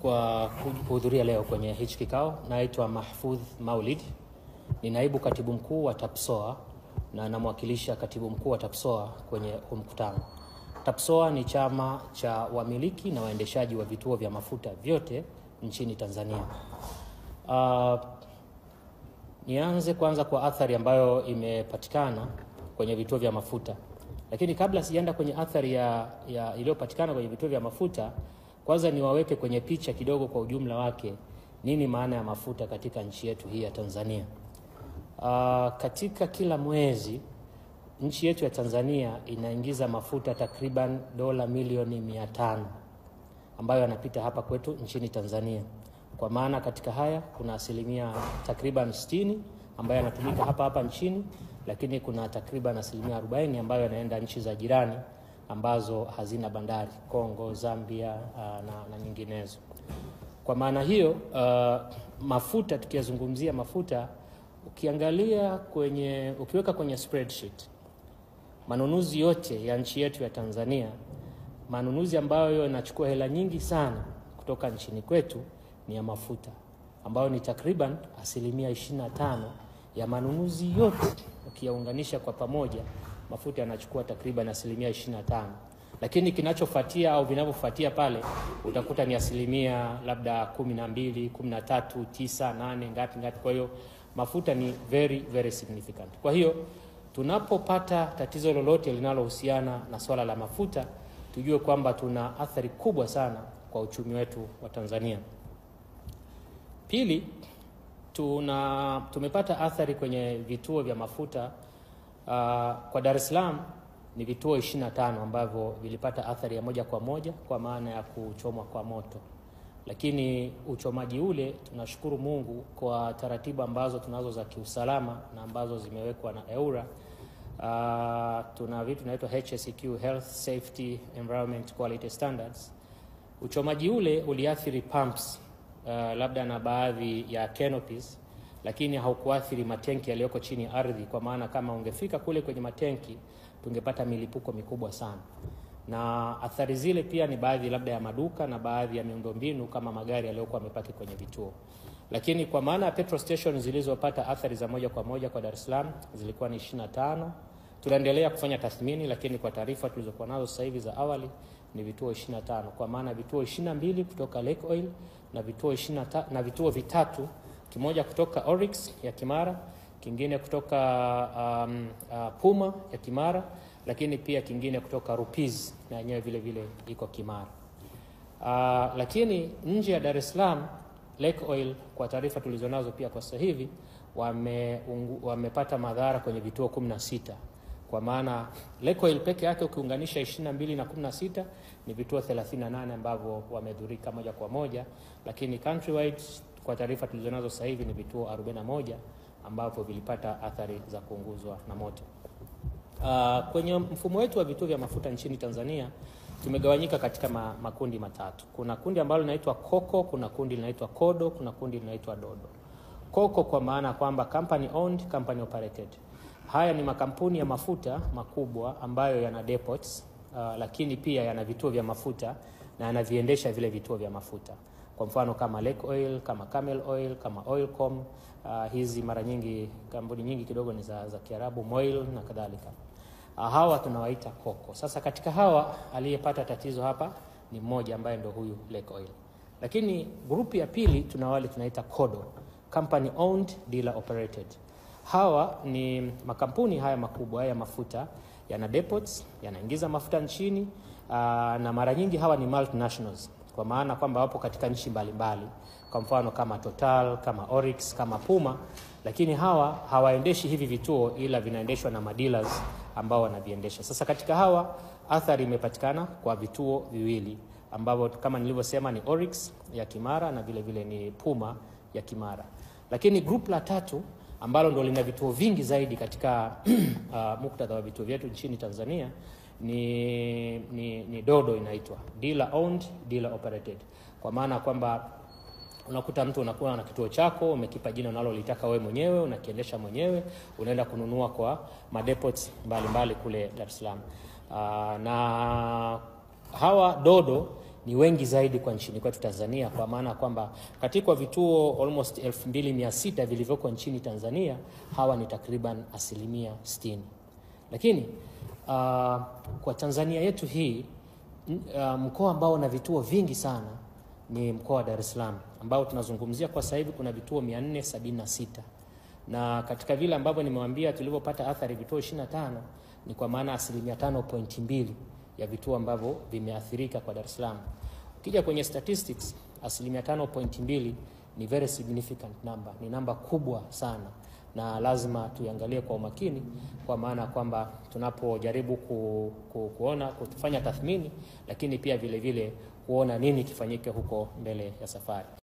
kwa kuhudhuria leo kwenye hichi kikao. Naitwa Mahfudh Maulid, ni naibu katibu mkuu wa TAPSOA na namwakilisha katibu mkuu wa TAPSOA kwenye mkutano. TAPSOA ni chama cha wamiliki na waendeshaji wa vituo vya mafuta vyote nchini Tanzania. Nianze kwanza kwa athari ambayo imepatikana kwenye vituo vya mafuta. Lakini kabla sijaenda kwenye athari ya iliyopatikana kwenye vituo vya mafuta, kwanza niwaweke kwenye picha kidogo kwa ujumla wake nini maana ya mafuta katika nchi yetu hii ya Tanzania. Katika kila mwezi nchi yetu ya Tanzania inaingiza mafuta takriban dola milioni 500 ambayo yanapita hapa kwetu nchini Tanzania. Kwa maana katika haya kuna asilimia takriban 60 ambayo yanatumika hapa nchini, lakini kuna takriban asilimia 40 ambayo yanaenda nchi za jirani ambazo hazina bandari, Kongo, Zambia na nyinginezo. Kwa maana hiyo mafuta, tukizungumzia mafuta, ukiweka kwenye spreadsheet manunuzi yote ya nchi yetu ya Tanzania, manunuzi ambayo yanachukua hela nyingi sana kutoka nchini kwetu ni ya mafuta, ambayo ni takriban asilimia 25 ya manunuzi yote. Ukiyaunganisha kwa pamoja, mafuta yanachukua takriban asilimia 25. Lakini kinachofuatia au vinavyofuatia pale utakuta ni asilimia labda 12, 13, 9, 8 ngapi. Kwa hiyo mafuta ni very very significant. Kwa hiyo tunapopata tatizo lolote linalohusiana na swala la mafuta, tujue kwamba tuna athari kubwa sana kwa uchumi wetu wa Tanzania. Pili, tumepata athari kwenye vituo vya mafuta. Kwa Dar es Salaam ni vituo 25 ambavyo vilipata athari ya moja kwa moja kwa maana ya kuchomwa kwa moto. Lakini uchomaji ule, tunashukuru Mungu kwa taratibu ambazo tunazo za kiusalama na ambazo zimewekwa na EWURA. Tuna vitu vinaitwa HSEQ, Health, Safety, Environment, Quality Standards. Uchomaji ule uliathiri pumps labda na baadhi ya canopies, lakini haukuathiri matenki yaliyoko chini ya ardhi, kwa maana kama ungefika kule kwenye matenki tungepata milipuko mikubwa sana. Na athari zile pia ni baadhi labda ya maduka na baadhi ya miundombinu kama magari yaliyokuwa yamepaki kwenye vituo. Lakini kwa maana ya petrol stations zilizopata athari za moja kwa moja kwa Dar es Salaam zilikuwa ni 25. Tunaendelea kufanya tathmini, lakini kwa taarifa tulizokuwa nazo sasa hivi za awali ni vituo 25, kwa maana vituo 22 kutoka Lake Oil na vituo vitatu, kimoja kutoka Oryx ya Kimara, kingine kutoka Puma ya Kimara, lakini pia kingine kutoka Rupiz na yenyewe vile vile iko Kimara. Lakini nje ya Dar es Salaam, Lake Oil kwa taarifa tulizonazo pia kwa sasa hivi wamepata madhara kwenye vituo 16. Kwa maana Lake Oil peke yake ukiunganisha 22 na 16 ni vituo 38 ambavyo wamedhurika moja kwa moja, lakini countrywide kwa taarifa tulizonazo sasa hivi ni vituo 41 ambavyo vilipata athari za kuunguzwa na moto. Kwenye mfumo wetu wa vituo vya mafuta nchini Tanzania tumegawanyika katika makundi matatu. Kuna kundi ambalo linaitwa COCO, kuna kundi linaitwa CODO, kuna kundi linaitwa DODO. COCO kwa maana kwamba company owned, company operated. Haya ni makampuni ya mafuta makubwa ambayo yana depots, lakini pia yana vituo vya mafuta na yanaviendesha vile vituo vya mafuta. Kwa mfano kama Lake Oil, kama Camel Oil, kama Oilcom. Hizi mara nyingi kampuni nyingi kidogo ni za Kiarabu, Moil na kadhalika. Hawa tunawaita COCO. Sasa katika hawa aliyepata tatizo hapa ni mmoja ambaye ndo huyu Lake Oil. Lakini grupu ya pili tuna wale tunaita CODO, company owned, dealer operated. Hawa ni makampuni haya makubwa ya mafuta, yana depots, yanaingiza mafuta nchini, na mara nyingi hawa ni multinationals, kwa maana kwamba wapo katika nchi mbalimbali, kwa mfano kama Total, kama Oryx, kama Puma. Lakini hawa hawaendeshi hivi vituo, ila vinaendeshwa na madealers ambao wanaviendesha. Sasa katika hawa athari imepatikana kwa vituo viwili ambavyo kama nilivyosema ni Oryx ya Kimara na vile vile ni Puma ya Kimara. Lakini group la tatu ambalo ndo lina vituo vingi zaidi katika muktadha wa vituo vyetu nchini Tanzania ni DODO, inaitwa dealer owned, dealer operated. Kwa maana kwamba unakuta mtu unakuwa na kituo chako, umekipa jina unalolitaka wewe mwenyewe, unakiendesha mwenyewe, unaenda kununua kwa madepots mbalimbali kule Dar es Salaam. Na hawa DODO ni wengi zaidi kwa nchini kwetu Tanzania, kwa maana kwamba katika vituo almost 2600 vilivyoko nchini Tanzania, hawa ni takriban 60%. Lakini kwa Tanzania yetu hii, mkoa ambao una vituo vingi sana ni mkoa wa Dar es Salaam, ambao tunazungumzia kwa sasa hivi kuna vituo 476. Na katika vile ambavyo nimewaambia tulivyopata athari vituo 25, ni kwa maana 5.2% ya vituo ambavyo vimeathirika kwa Dar es Salaam. Ukija kwenye statistics, 5.2% ni very significant number, ni namba kubwa sana, na lazima tuiangalie kwa umakini, kwa maana kwamba tunapojaribu kufanya tathmini, lakini pia vile vile kuona nini kifanyike huko mbele ya safari.